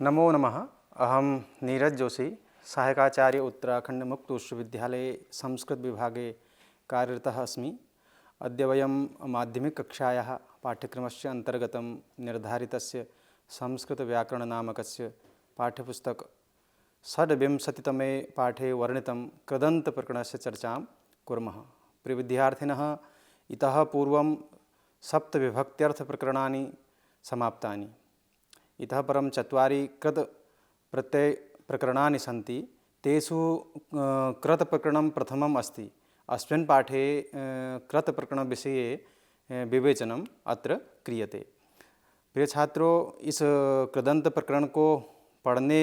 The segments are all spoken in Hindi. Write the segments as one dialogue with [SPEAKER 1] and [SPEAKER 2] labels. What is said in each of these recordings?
[SPEAKER 1] नमो नमः। अहं नीरज जोशी, सहायकाचार्य उत्तराखण्ड मुक्त विश्वविद्यालये संस्कृतविभागे कार्यरतः अस्मि। अद्य वयं माध्यमिककक्षायाः पाठ्यक्रमस्य अन्तर्गतं निर्धारितस्य संस्कृतव्याकरणनामकस्य पाठ्यपुस्तक षड्विंशतितमे पाठे वर्णितं कृदन्तप्रकरणस्य चर्चां कुर्मः। प्रियविद्यार्थिनः, इतः पूर्वं सप्तविभक्त्यर्थप्रकरणानि समाप्तानि। इतः परं चत्वारि कृत प्रत्यय प्रकरणानि सन्ति। तेषु कृतप्रकरणं प्रथमम् अस्ति। अस्मिन् पाठे कृतप्रकरणविषये विवेचनम् अत्र क्रियते। प्रिय छात्रों, इस कृदंत प्रकरण को पढ़ने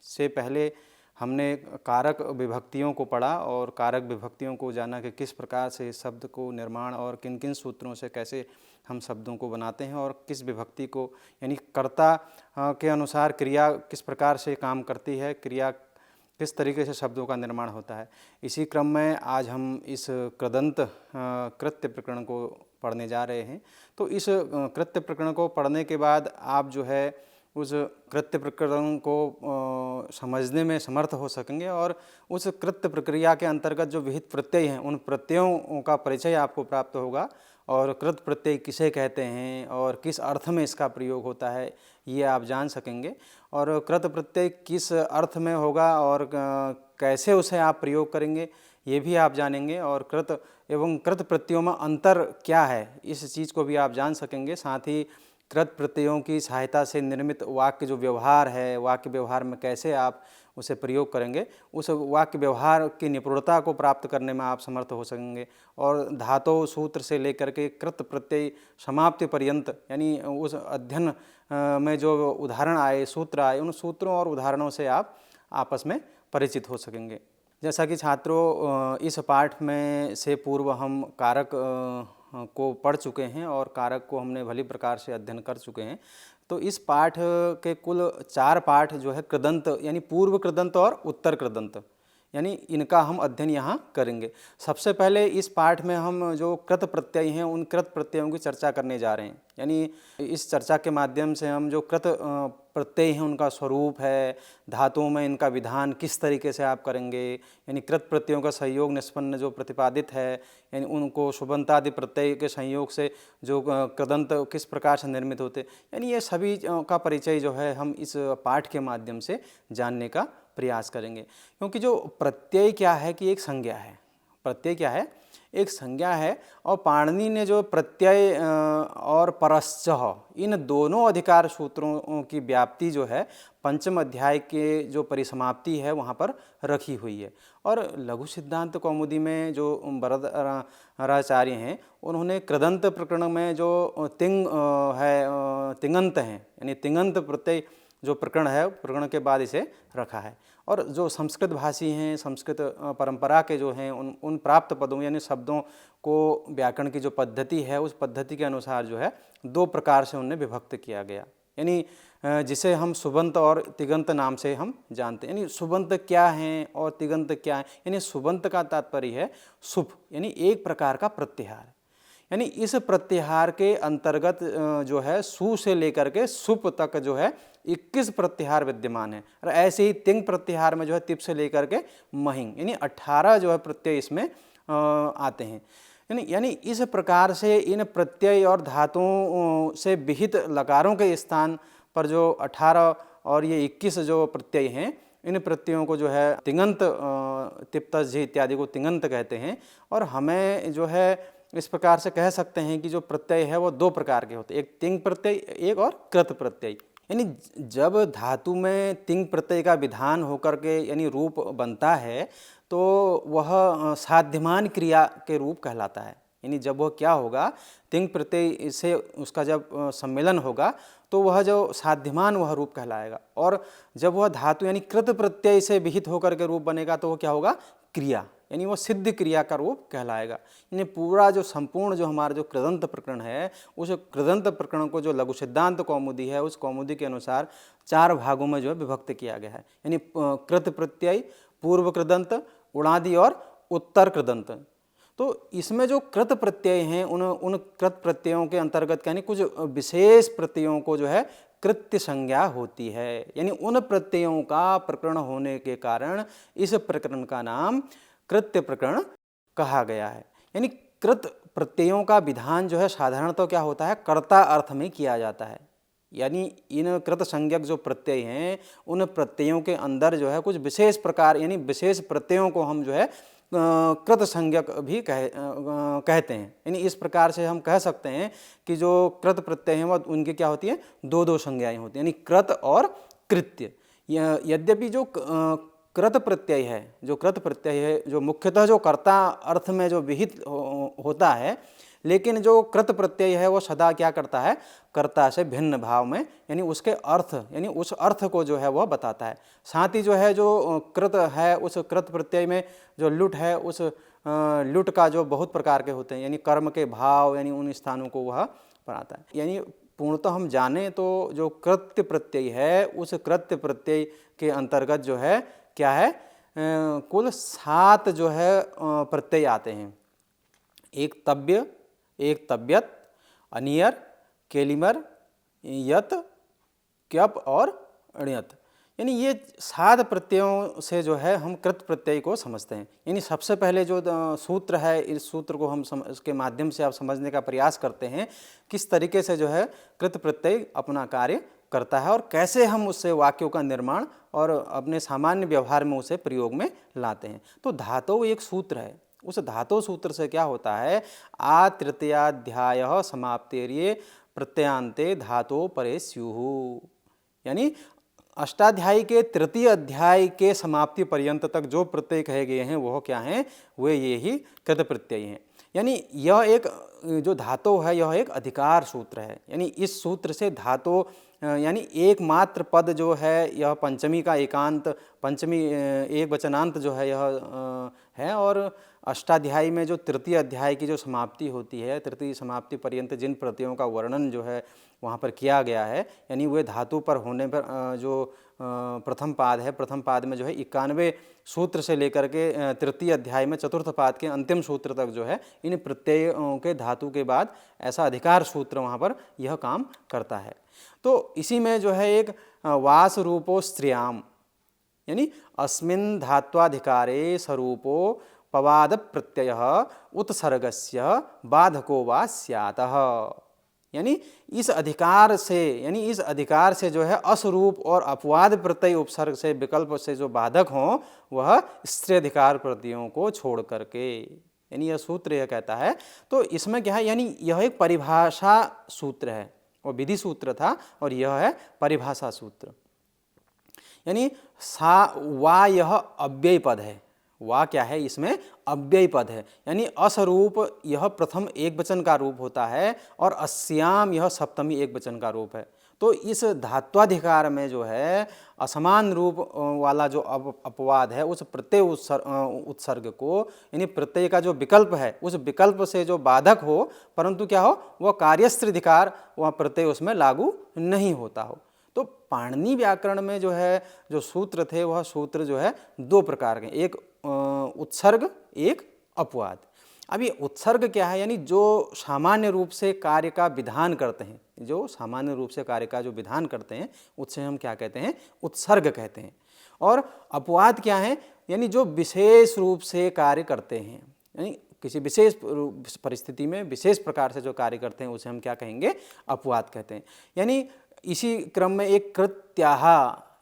[SPEAKER 1] से पहले हमने कारक विभक्तियों को पढ़ा और कारक विभक्तियों को जाना कि किस प्रकार से शब्द को निर्माण और किन किन सूत्रों से कैसे हम शब्दों को बनाते हैं और किस विभक्ति को यानी कर्ता के अनुसार क्रिया किस प्रकार से काम करती है, क्रिया किस तरीके से शब्दों का निर्माण होता है। इसी क्रम में आज हम इस कृदंत कृत्य प्रकरण को पढ़ने जा रहे हैं। तो इस कृत्य प्रकरण को पढ़ने के बाद आप जो है उस कृत्य प्रकरण को समझने में समर्थ हो सकेंगे और उस कृत्य प्रक्रिया के अंतर्गत जो विहित प्रत्यय हैं उन प्रत्ययों का परिचय आपको प्राप्त होगा और कृत प्रत्यय किसे कहते हैं और किस अर्थ में इसका प्रयोग होता है ये आप जान सकेंगे। और कृत प्रत्यय किस अर्थ में होगा और कैसे उसे आप प्रयोग करेंगे ये भी आप जानेंगे और कृत एवं कृत प्रत्ययों में अंतर क्या है इस चीज़ को भी आप जान सकेंगे। साथ ही कृत प्रत्ययों की सहायता से निर्मित वाक्य जो व्यवहार है, वाक्य व्यवहार में कैसे आप उसे प्रयोग करेंगे, उस वाक्य व्यवहार की निपुणता को प्राप्त करने में आप समर्थ हो सकेंगे। और धातु सूत्र से लेकर के कृत प्रत्यय समाप्ति पर्यंत यानी उस अध्ययन में जो उदाहरण आए, सूत्र आए, उन सूत्रों और उदाहरणों से आप आपस में परिचित हो सकेंगे। जैसा कि छात्रों, इस पाठ में से पूर्व हम कारक को पढ़ चुके हैं और कारक को हमने भली प्रकार से अध्ययन कर चुके हैं। तो इस पाठ के कुल 4 पाठ जो है कृदंत यानी पूर्व कृदंत और उत्तर कृदंत यानी इनका हम अध्ययन यहाँ करेंगे। सबसे पहले इस पाठ में हम जो कृत प्रत्यय हैं उन कृत प्रत्ययों की चर्चा करने जा रहे हैं। यानी इस चर्चा के माध्यम से हम जो कृत प्रत्यय हैं उनका स्वरूप है, धातुओं में इनका विधान किस तरीके से आप करेंगे, यानी कृत प्रत्ययों का संयोग निष्पन्न जो प्रतिपादित है यानी उनको सुबंतादि प्रत्यय के संयोग से जो कृदंत किस प्रकार से निर्मित होते, यानी ये सभी का परिचय जो है हम इस पाठ के माध्यम से जानने का प्रयास करेंगे। क्योंकि जो प्रत्यय क्या है कि एक संज्ञा है, प्रत्यय क्या है, एक संज्ञा है। और पाणिनि ने जो प्रत्यय और परश्च इन दोनों अधिकार सूत्रों की व्याप्ति जो है पंचम अध्याय के जो परिसमाप्ति है वहाँ पर रखी हुई है। और लघु सिद्धांत कौमुदी में जो वरदाचार्य हैं उन्होंने कृदंत प्रकरण में जो तिङंत हैं यानी तिङंत प्रत्यय जो प्रकरण है प्रकरण के बाद इसे रखा है। और जो संस्कृत भाषी हैं, संस्कृत परंपरा के जो हैं उन प्राप्त पदों यानी शब्दों को व्याकरण की जो पद्धति है उस पद्धति के अनुसार जो है 2 प्रकार से उन्हें विभक्त किया गया। यानी जिसे हम सुबंत और तिङंत नाम से हम जानते हैं। यानी सुबंत क्या है और तिङंत क्या है, यानी सुबंत का तात्पर्य है सुप यानी एक प्रकार का प्रत्याहार, यानी इस प्रत्याहार के अंतर्गत जो है सु से लेकर के सुप तक जो है 21 प्रत्याहार विद्यमान है। और ऐसे ही तिङ प्रत्याहार में जो है तिप से लेकर के महिंग यानी 18 जो है प्रत्यय इसमें आते हैं। यानी इस प्रकार से इन प्रत्यय और धातुओं से विहित लकारों के स्थान पर जो 18 और ये 21 जो प्रत्यय हैं इन प्रत्ययों को जो है तिङंत तिप्तज इत्यादि को तिङंत कहते हैं। और हमें जो है इस प्रकार से कह सकते हैं कि जो प्रत्यय है वो 2 प्रकार के होते हैं, एक तिङ प्रत्यय एक और कृत प्रत्यय। यानी जब धातु में तिङ प्रत्यय का विधान होकर के यानी रूप बनता है तो वह साध्यमान क्रिया के रूप कहलाता है। यानी जब वह क्या होगा, तिङ प्रत्यय से उसका जब सम्मेलन होगा तो वह जो साध्यमान वह रूप कहलाएगा। और जब वह धातु यानी कृत प्रत्यय से विहित होकर के रूप बनेगा तो वह क्या होगा, क्रिया यानी वो सिद्ध क्रिया का रूप कहलाएगा। यानी पूरा जो संपूर्ण जो हमारा जो कृदंत प्रकरण है उस कृदंत प्रकरण को जो लघु सिद्धांत कौमुदी है उस कौमुदी के अनुसार 4 भागों में जो है विभक्त किया गया है। यानी कृत प्रत्यय, पूर्व कृदंत, उणादि और उत्तर कृदंत। तो इसमें जो कृत प्रत्यय हैं उन कृत प्रत्ययों के अंतर्गत यानी कुछ विशेष प्रत्ययों को जो है कृत्य संज्ञा होती है। यानी उन प्रत्ययों का प्रकरण होने के कारण इस प्रकरण का नाम कृत्य प्रकरण कहा गया है। यानी कृत प्रत्ययों का विधान जो है साधारणतः क्या होता है, कर्ता अर्थ में किया जाता है। यानी इन कृत संज्ञक जो प्रत्यय हैं उन प्रत्ययों के अंदर जो है कुछ विशेष प्रकार यानी विशेष प्रत्ययों को हम जो है कृत संज्ञक भी कहते हैं। यानी इस प्रकार से हम कह सकते हैं कि जो कृत प्रत्यय हैं वह उनकी क्या होती है, दो दो संज्ञाएं होती हैं, यानी कृत और कृत्य। यद्यपि जो कृत प्रत्यय है, जो कृत प्रत्यय है जो मुख्यतः जो कर्ता अर्थ में जो विहित होता है, लेकिन जो कृत प्रत्यय है वो सदा क्या करता है, कर्ता से भिन्न भाव में यानी उसके अर्थ यानी उस अर्थ को जो है वह बताता है। साथ ही जो है जो कृत है उस कृत प्रत्यय में जो लुट है उस लुट का जो बहुत प्रकार के होते हैं, यानी कर्म के भाव यानी उन स्थानों को वह बनाता है। यानी पूर्णतः हम जाने तो जो कृत्य प्रत्यय है उस कृत्य प्रत्यय के अंतर्गत जो है क्या है, कुल 7 जो है प्रत्यय आते हैं। एक तव्य, एक तव्यत, अनियर, केलिमर, यत, क्यप और अण्यत। यानी ये 7 प्रत्ययों से जो है हम कृत प्रत्यय को समझते हैं। यानी सबसे पहले जो सूत्र है, इस सूत्र को हम इसके माध्यम से आप समझने का प्रयास करते हैं किस तरीके से जो है कृत प्रत्यय अपना कार्य करता है और कैसे हम उससे वाक्यों का निर्माण और अपने सामान्य व्यवहार में उसे प्रयोग में लाते हैं। तो धातु एक सूत्र है, उस धातु सूत्र से क्या होता है, आ तृतीयाध्याय समाप्तेर्ये प्रत्ययांते धातो परे स्युः। यानी अष्टाध्यायी के तृतीय अध्याय के समाप्ति पर्यंत तक जो प्रत्यय कहे गए हैं वह क्या हैं, वे ये ही कृत प्रत्यय हैं। यानी यह एक जो धातु है यह एक अधिकार सूत्र है। यानी इस सूत्र से धातु यानी एकमात्र पद जो है यह पंचमी का एकांत, पंचमी एक वचनांत जो है यह है, और अष्टाध्यायी में जो तृतीय अध्याय की जो समाप्ति होती है, तृतीय समाप्ति पर्यंत जिन प्रत्ययों का वर्णन जो है वहाँ पर किया गया है, यानी वे धातु पर होने पर जो प्रथम पाद है, प्रथम पाद में जो है 91 सूत्र से लेकर के तृतीय अध्याय में चतुर्थ पाद के अंतिम सूत्र तक जो है इन प्रत्ययों के धातु के बाद ऐसा अधिकार सूत्र वहाँ पर यह काम करता है। तो इसी में जो है एक वास रूपो स्त्रियाम, यानी अस्मिन् धात्वाधिकारे स्वरूपो पवाद प्रत्यय उत्सर्गस्य बाधको वा स्यातः। यानी इस अधिकार से, यानी इस अधिकार से जो है अस्वरूप और अपवाद प्रत्यय उपसर्ग से विकल्प से जो बाधक हों वह स्त्री अधिकार प्रत्ययों को छोड़ करके, यानी यह सूत्र यह कहता है। तो इसमें क्या है, यानी यह एक परिभाषा सूत्र है, और विधि सूत्र था और यह है परिभाषा सूत्र। यानी सा वा यह अव्यय पद है, वा क्या है, इसमें अव्यय पद है, यानी असरूप यह प्रथम एक वचन का रूप होता है और अस्याम यह सप्तमी एक वचन का रूप है। तो इस धात्वाधिकार में जो है असमान रूप वाला जो अपवाद है उस प्रत्यय उत्सर्ग को, यानी प्रत्यय का जो विकल्प है उस विकल्प से जो बाधक हो, परंतु क्या हो, वह कार्यस्त्रीधिकार वह प्रत्यय उसमें लागू नहीं होता हो। तो पाणिनि व्याकरण में जो है जो सूत्र थे वह सूत्र जो है 2 प्रकार के, एक उत्सर्ग एक अपवाद। अब ये उत्सर्ग क्या है, यानी जो सामान्य रूप से कार्य का विधान करते हैं, जो सामान्य रूप से कार्य का जो विधान करते हैं उससे हम क्या कहते हैं, उत्सर्ग कहते हैं। और अपवाद क्या है, यानी जो विशेष रूप से कार्य करते हैं, यानी किसी विशेष परिस्थिति में विशेष प्रकार से जो कार्य करते हैं उसे हम क्या कहेंगे, अपवाद कहते हैं। यानी इसी क्रम में एक कृत्याह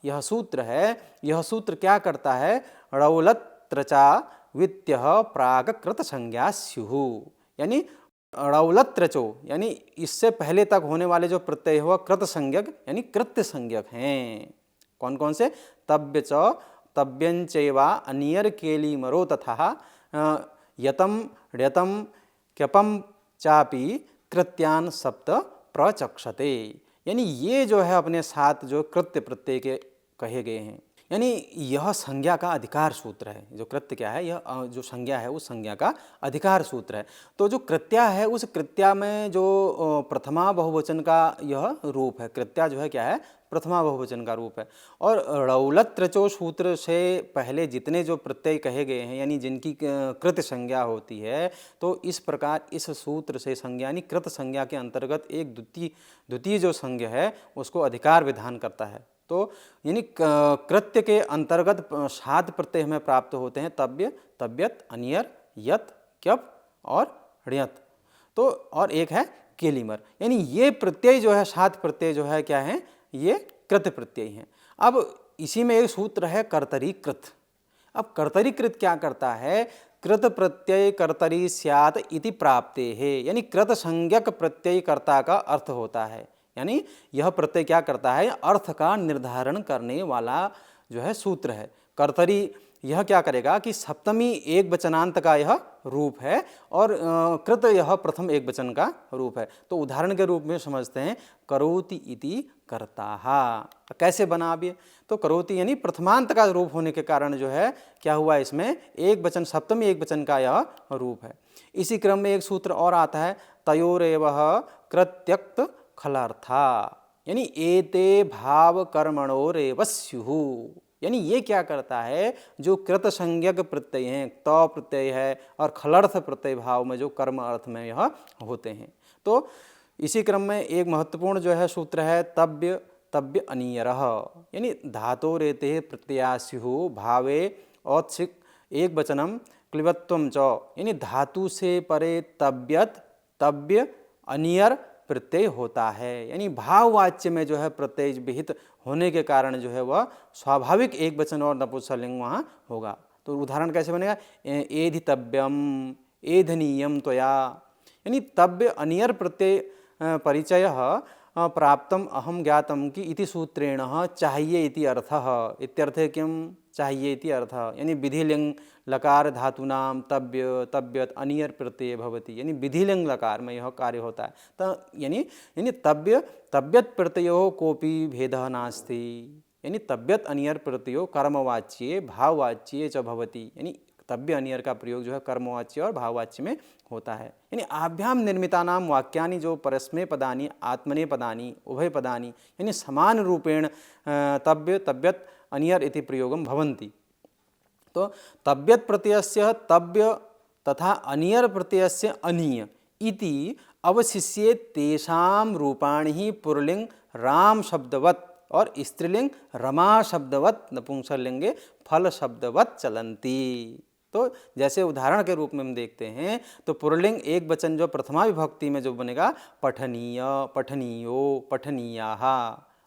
[SPEAKER 1] यह सूत्र है, यह सूत्र क्या करता है, रौलत्रचा वित्य प्राग कृत संज्ञा स्युः। यानी रौलत्रचो यानी इससे पहले तक होने वाले जो प्रत्यय हुआ कृत संज्ञक यानी कृत्य संज्ञक हैं। कौन कौन से, तव्य च तव्यंचैवा अनियर केलिमरो तथा यतम ण्यतम क्यपम चापि कृत्यान सप्त प्रचक्षते। यानी ये जो है अपने 7 जो कृत्य प्रत्यय के कहे गए हैं। यानी यह संज्ञा का अधिकार सूत्र है। जो कृत्य क्या है, यह जो संज्ञा है उस संज्ञा का अधिकार सूत्र है। तो जो कृत्या है उस कृत्या में जो प्रथमा बहुवचन का यह रूप है, कृत्या जो है क्या है, प्रथमा बहुवचन का रूप है। और ड़ौलत त्रचो सूत्र से पहले जितने जो प्रत्यय कहे गए हैं, यानी जिनकी कृत संज्ञा होती है, तो इस प्रकार इस सूत्र से संज्ञा यानी कृत संज्ञा के अंतर्गत एक द्वितीय जो संज्ञा है उसको अधिकार विधान करता है। तो यानी कृत्य के अंतर्गत 7 प्रत्यय हमें प्राप्त होते हैं, तव्य, तव्यत, अनियर, यत, क्यप और ण्यत। तो और एक है केलिमर। यानी ये प्रत्यय जो है 7 प्रत्यय जो है क्या है, ये कृत प्रत्यय हैं। अब इसी में एक सूत्र है कर्तरीकृत। अब कर्तरीकृत क्या करता है, कृत प्रत्यय कर्तरी स्यात् इति प्राप्ते है, यानी कृत संज्ञक प्रत्यय कर्ता का अर्थ होता है। यानी यह प्रत्यय क्या करता है, अर्थ का निर्धारण करने वाला जो है सूत्र है। कर्तरी यह क्या करेगा कि सप्तमी एक वचनांत का यह रूप है और कृत यह प्रथम एक वचन का रूप है। तो उदाहरण के रूप में समझते हैं, करोति इति कर्ताः। कैसे बना अब ये, तो करोति यानी प्रथमांत का रूप होने के कारण जो है क्या हुआ, इसमें एक वचन सप्तमी एक वचन का यह रूप है। इसी क्रम में एक सूत्र और आता है, तयोरेवः कृत्यक्त खलर्था, यानी एते भाव कर्मणोरेव स्युः। यानी ये क्या करता है, जो कृत संज्ञक प्रत्यय हैं, त प्रत्यय है और खलर्थ प्रत्यय भाव में जो कर्म अर्थ में यह होते हैं। तो इसी क्रम में एक महत्वपूर्ण जो है सूत्र है, तव्य, तव्य अनियरः, यानी धातोरेते प्रत्यया स्युः भावे औत्सिक एक वचनम क्लिबत्वम च, यानी धातु से परे तव्यत, तव्य, अनियर प्रत्यय होता है। यानी भाववाच्य में जो है प्रत्यय विहित होने के कारण जो है वह स्वाभाविक एक वचन और नपुंसकलिंग वहाँ होगा। तो उदाहरण कैसे बनेगा, एधितव्यम, एधनीयम त्वया, यानी तव्य अनियर प्रत्यय परिचय प्राप्तम अहम ज्ञातम की इति सूत्रेण चाहिए इति अर्थः। इत्यर्थे किम, चाहिए इति अर्थः, यानी विधिलिंग लकार धातूनाम तव्य, तव्यत, अनियर प्रत्यय भवति, यानी विधिलिंग लकार में यह कार्य होता है। तो यानी तव्य तव्यत प्रत्ययो कोपि भेदः नास्ति, यानी तव्यत अनियर प्रत्ययो कर्मवाच्ये भाववाच्ये च भवति, यानी तव्य अनियर का प्रयोग जो है कर्मवाच्य और भाववाच्य में होता है। यानी आभ्याम निर्मितानाम वाक्यानि जो परस्मै पदानि आत्मने पदानि उभय पदानि, यानी समान रूपेण तव्य, तव्यत, अनियर इति प्रयोगम भवन्ति। तो तव्यत प्रत्ययस्य तव्य तथा अनियर प्रत्ययस्य अनीय इति अवशिष्ये तेषां रूपाणि ही पुल्लिंग राम शब्दवत् और स्त्रीलिंग रमा शब्दवत् नपुंसकलिंगे फल शब्दवत् चलन्ति। तो जैसे उदाहरण के रूप में हम देखते हैं, तो पुल्लिंग एक वचन जो प्रथमा विभक्ति में जो बनेगा पठनीय, पठनीयो, पठनीयाः।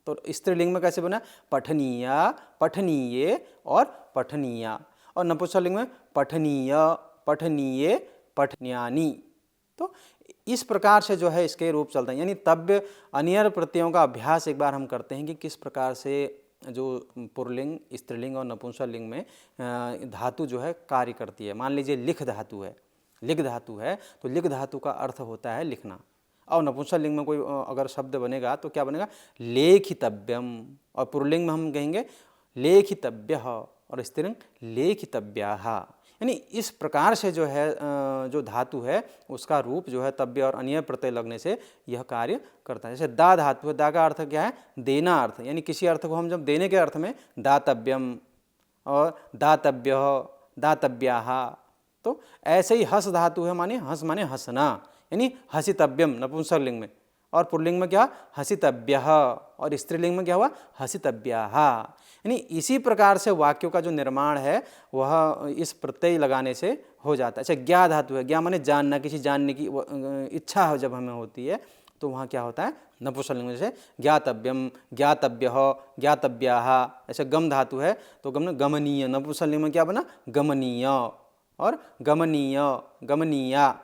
[SPEAKER 1] तो स्त्रीलिंग में कैसे बना, पठनीया, पठनीये और पठनीया। और नपुंसकलिंग में पठनीय, पठनीये, पठन्यानि। तो इस प्रकार से जो है इसके रूप चलते हैं। यानी तव्य अनियर प्रत्ययों का अभ्यास एक बार हम करते हैं कि किस प्रकार से जो पुल्लिंग, स्त्रीलिंग और नपुंसकलिंग में धातु जो है कार्य करती है। मान लीजिए लिख धातु है, लिख धातु है तो लिख धातु का अर्थ होता है लिखना। और नपुंसकलिंग में कोई अगर शब्द बनेगा तो क्या बनेगा, लेखितव्यम, और पुल्लिंग में हम कहेंगे लेखितव्यः और स्त्रीलिंग लेखितव्याः। यानी इस प्रकार से जो है जो धातु है उसका रूप जो है तव्य और अनियर प्रत्यय लगने से यह कार्य करता है। जैसे दा धातु है, दा का अर्थ क्या है, देना अर्थ, यानी किसी अर्थ को हम जब देने के अर्थ में दातव्यम और दातव्यः, दातव्याः। तो ऐसे ही हस धातु है, माने हस माने हंसना, यानी हसितव्यम नपुंसकलिंग में, और पुल्लिंग में क्या, हसितव्यः, और स्त्रीलिंग में क्या हुआ, हसितव्याः। यानी इसी प्रकार से वाक्यों का जो निर्माण है वह इस प्रत्यय लगाने से हो जाता है। अच्छा, ज्ञा धातु है, ज्ञा माने जानना, किसी जानने की इच्छा जब हमें होती है तो वहाँ क्या होता है, नपुंसकलिंग में जैसे ज्ञातव्यम, ज्ञातव्यः, ज्ञातव्याः। ऐसे गम धातु है तो गम गमनीय, नपुंसकलिंग में क्या बना, गमनीय और गमनीय, गमनीया।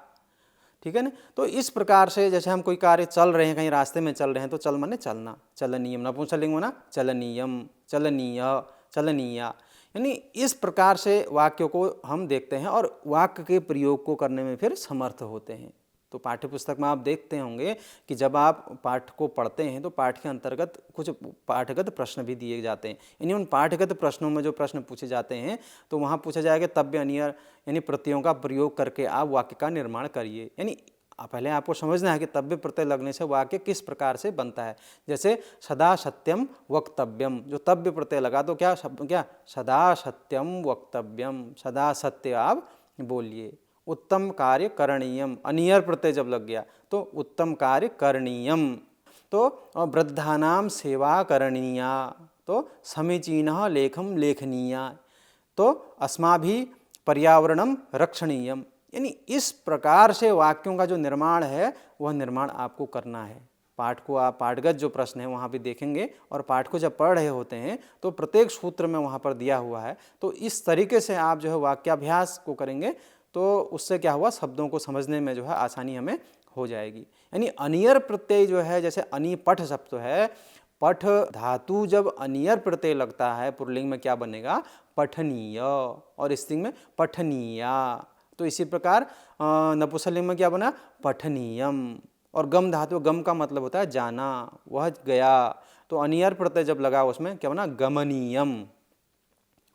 [SPEAKER 1] ठीक है ना। तो इस प्रकार से जैसे हम कोई कार्य चल रहे हैं, कहीं रास्ते में चल रहे हैं तो चल माने चलना, चलनीयम, नपुंसकलिंग में ना चलनीयम, चलनीय, चलनीया। यानी इस प्रकार से वाक्यों को हम देखते हैं और वाक्य के प्रयोग को करने में फिर समर्थ होते हैं। तो पाठ्य पुस्तक में आप देखते होंगे कि जब आप पाठ को पढ़ते हैं तो पाठ के अंतर्गत कुछ पाठगत प्रश्न भी दिए जाते हैं। यानी उन पाठगत प्रश्नों में जो प्रश्न पूछे जाते हैं तो वहाँ पूछा जाएगा तव्य अनियर यानी प्रत्ययों का प्रयोग करके आप वाक्य का निर्माण करिए। यानी पहले आपको समझना है कि तव्य प्रत्यय लगने से वाक्य किस प्रकार से बनता है। जैसे सदा सत्यम वक्तव्यम, जो तव्य प्रत्यय लगा तो क्या सदा सत्यम वक्तव्यम, सदा सत्य आप बोलिए। उत्तम कार्य करणीयम, अनियर प्रत्यय जब लग गया तो उत्तम कार्य करणीयम। तो वृद्धानाम सेवा करणीया, तो समीचीनः लेखम लेखनीया, तो अस्माभिः पर्यावरणम रक्षणीयम। यानी इस प्रकार से वाक्यों का जो निर्माण है वह निर्माण आपको करना है। पाठ को आप पाठगत जो प्रश्न है वहाँ भी देखेंगे और पाठ को जब पढ़ रहे होते हैं तो प्रत्येक सूत्र में वहाँ पर दिया हुआ है। तो इस तरीके से आप जो है वाक्याभ्यास को करेंगे तो उससे क्या हुआ, शब्दों को समझने में जो है आसानी हमें हो जाएगी। यानी अनियर प्रत्यय जो है, जैसे अनिपठ शब्द है, पठ धातु जब अनियर प्रत्यय लगता है पुल्लिंग में क्या बनेगा, पठनीय, और स्त्रीलिंग में पठनीया। तो इसी प्रकार नपुंसकलिंग में क्या बना, पठनीयम। और गम धातु, गम का मतलब होता है जाना, वह गया, तो अनियर प्रत्यय जब लगा उसमें क्या बना, गमनीयम।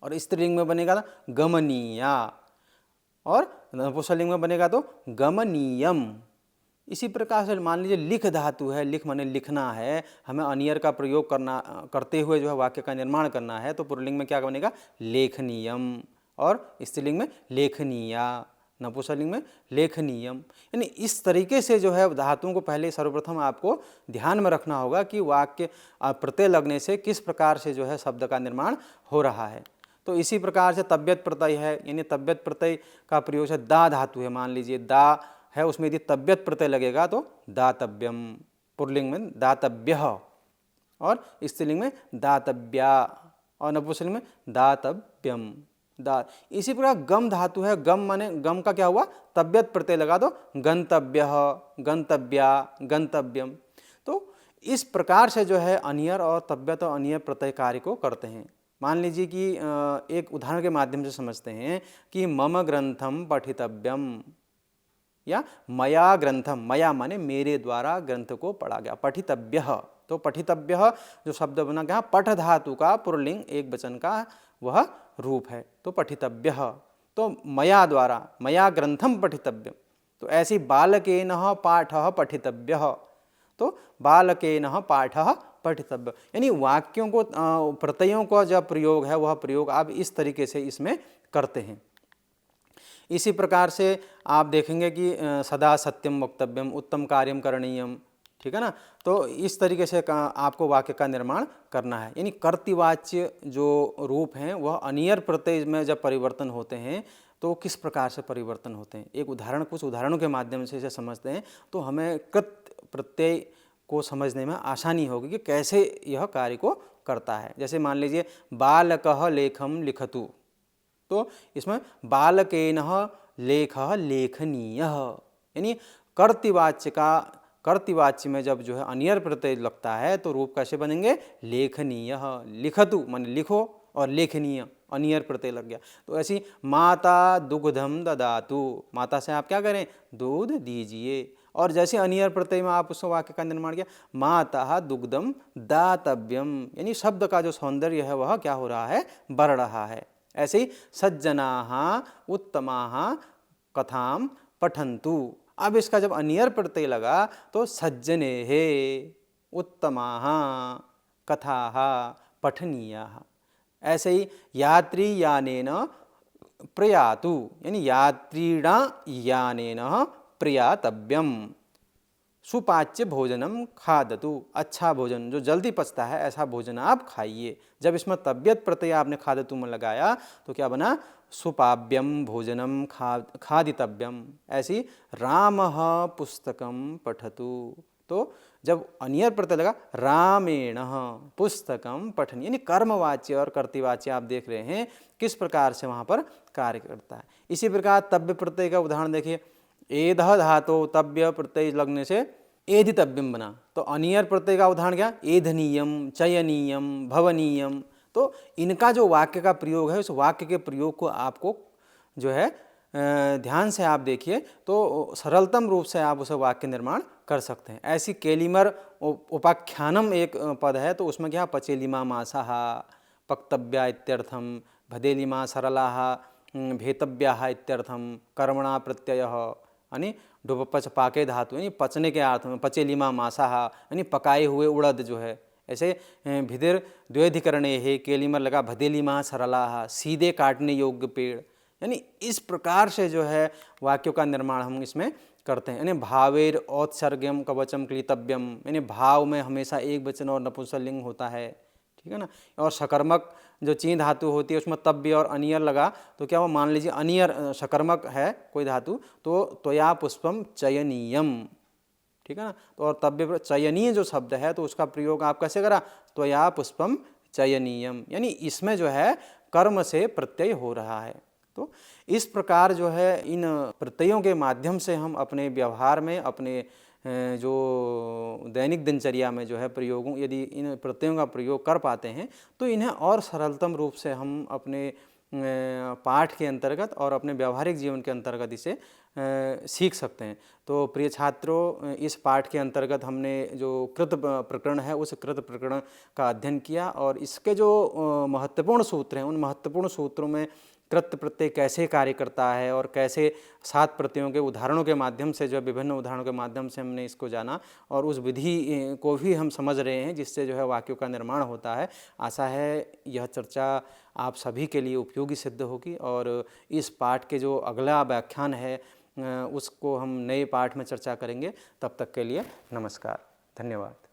[SPEAKER 1] और स्त्रीलिंग में बनेगा गमनीया, और नपुंसकलिंग में बनेगा तो गमनीयम। इसी प्रकार से मान लीजिए लिख धातु है, लिख माने लिखना है, हमें अनियर का प्रयोग करते हुए जो है वाक्य का निर्माण करना है, तो पुल्लिंग में क्या बनेगा, लेखनीयम, और स्त्रीलिंग में लेखनीया, नपुंसकलिंग में लेखनीयम। यानी इस तरीके से जो है धातुओं को पहले सर्वप्रथम आपको ध्यान में रखना होगा कि वाक्य प्रत्यय लगने से किस प्रकार से जो है शब्द का निर्माण हो रहा है। तो इसी प्रकार से तव्यत प्रत्यय है, यानी तव्यत प्रत्यय का प्रयोग है, दा धातु है, मान लीजिए दा है, उसमें यदि तव्यत प्रत्यय लगेगा तो दातव्यम, पुल्लिंग में दातव्यः, और स्त्रीलिंग में दातव्या, और नपुंसकलिंग में दातव्यम। इसी प्रकार गम धातु है, गम माने गम का क्या हुआ, तव्यत प्रत्यय लगा दो, गंतव्यः, गंतव्या, गंतव्यम। तो इस प्रकार से जो है अनियर और तव्यत और अनियर प्रत्यय कार्य को करते हैं। मान लीजिए कि एक उदाहरण के माध्यम से समझते हैं कि मम ग्रंथम पठितव्यम, या मया ग्रंथम, मया माने मेरे द्वारा ग्रंथ को पढ़ा गया, पठितव्यः, तो पठितव्यः जो शब्द बना गया पठ धातु का पुल्लिंग एक वचन का वह रूप है, तो पठितव्यः। तो मया द्वारा, मया ग्रंथम पठितव्यम, तो ऐसी बालकेनः पाठः पठितव्यः, तो बालकेनः पाठः पठितव्य। यानी वाक्यों को प्रत्ययों का जब प्रयोग है वह प्रयोग आप इस तरीके से इसमें करते हैं। इसी प्रकार से आप देखेंगे कि सदा सत्यम वक्तव्यम, उत्तम कार्यम करणीयम, ठीक है ना। तो इस तरीके से आपको वाक्य का निर्माण करना है। यानी कर्तृवाच्य जो रूप हैं वह अनियर प्रत्यय में जब परिवर्तन होते हैं तो किस प्रकार से परिवर्तन होते हैं, एक उदाहरण, कुछ उदाहरणों के माध्यम से इसे समझते हैं तो हमें कृत प्रत्यय को समझने में आसानी होगी कि कैसे यह कार्य को करता है। जैसे मान लीजिए बालकः लेखम लिखतु, तो इसमें बालकेनः लेखः लेखनीयः, यानी कर्तृवाच्य में जब जो है अनियर प्रत्यय लगता है तो रूप कैसे बनेंगे, लेखनीयः, लिखतु माने लिखो, और लेखनीय अनियर प्रत्यय लग गया। तो ऐसी माता दुग्धम ददातु, माता से आप क्या करें, दूध दीजिए, और जैसे अनियर प्रत्यय में आप उस वाक्य का निर्माण किया, माता दुग्धम दातव्यम, यानी शब्द का जो सौंदर्य है वह क्या हो रहा है, बढ़ रहा है। ऐसे ही सज्जनाः उत्तमाः कथाम पठन्तु, अब इसका जब अनियर प्रत्यय लगा तो सज्जनेः उत्तमाः कथाः पठनीयाः। ऐसे ही यात्री यानेन प्रयातु, यानी यात्रीणा यानेन प्रयातव्यम, सुपाच्य भोजनम खादतु, अच्छा भोजन जो जल्दी पचता है ऐसा भोजन आप खाइए। जब इसमें तव्यत प्रत्यय आपने खादतु में लगाया तो क्या बना, सुपाव्यम भोजनम खादितव्यम। ऐसी रामः पुस्तकम पठतु, तो जब अनियर प्रत्यय लगा रामेण पुस्तकम पठन, यानी कर्मवाच्य और कर्तृवाच्य आप देख रहे हैं किस प्रकार से वहाँ पर कार्य करता है। इसी प्रकार तव्य प्रत्यय का उदाहरण देखिए, एधः धातो तव्य प्रत्यय लगने से एधितव्यम बना, तो अनियर प्रत्यय का उदाहरण क्या, एधनीयम, चयनीयम, भवनीयम। तो इनका जो वाक्य का प्रयोग है उस वाक्य के प्रयोग को आपको जो है ध्यान से आप देखिए तो सरलतम रूप से आप उसे वाक्य निर्माण कर सकते हैं। ऐसी केलिमर उपाख्यानम एक पद है, तो उसमें क्या पचेलिमा मासाः पक्तव्या इत्यर्थम, भदेलिमा सरलाः भेतव्याः इत्यर्थम, कर्मणा प्रत्ययः यानी डुबपच पाके धातु यानी पचने के अर्थ में, पचेलिमा मासाः यानी पकाए हुए उड़द जो है। ऐसे भिदिर द्व्यधिकरणे है, केलिमर लगा भदेलिमा सरलाः सीधे काटने योग्य पेड़, यानी इस प्रकार से जो है वाक्यों का निर्माण हम इसमें करते हैं। यानी भावेर औत्सर्ग्यम कवचम क्लितव्यम, यानी भाव में हमेशा एक वचन और नपुंसकलिंग होता है, ठीक है ना। और सकर्मक जो चीं धातु होती है उसमें तव्य और अनियर लगा, तो क्या वो मान लीजिए अनियर सकर्मक है कोई धातु, तो त्वया पुष्पम चयनीयम, ठीक है ना। तो और तव्य पर चयनीय जो शब्द है तो उसका प्रयोग आप कैसे करा, त्वया पुष्पम चयनीयम, यानी इसमें जो है कर्म से प्रत्यय हो रहा है। तो इस प्रकार जो है इन प्रत्ययों के माध्यम से हम अपने व्यवहार में, अपने जो दैनिक दिनचर्या में जो है प्रयोगों, यदि इन प्रत्ययों का प्रयोग कर पाते हैं तो इन्हें और सरलतम रूप से हम अपने पाठ के अंतर्गत और अपने व्यावहारिक जीवन के अंतर्गत इसे सीख सकते हैं। तो प्रिय छात्रों, इस पाठ के अंतर्गत हमने जो कृत प्रकरण है उस कृत प्रकरण का अध्ययन किया और इसके जो महत्वपूर्ण सूत्र हैं उन महत्वपूर्ण सूत्रों में कृत प्रत्यय कैसे कार्य करता है और कैसे 7 प्रत्ययों के उदाहरणों के माध्यम से, जो विभिन्न उदाहरणों के माध्यम से हमने इसको जाना और उस विधि को भी हम समझ रहे हैं जिससे जो है वाक्यों का निर्माण होता है। आशा है यह चर्चा आप सभी के लिए उपयोगी सिद्ध होगी और इस पाठ के जो अगला व्याख्यान है उसको हम नए पाठ में चर्चा करेंगे। तब तक के लिए नमस्कार, धन्यवाद।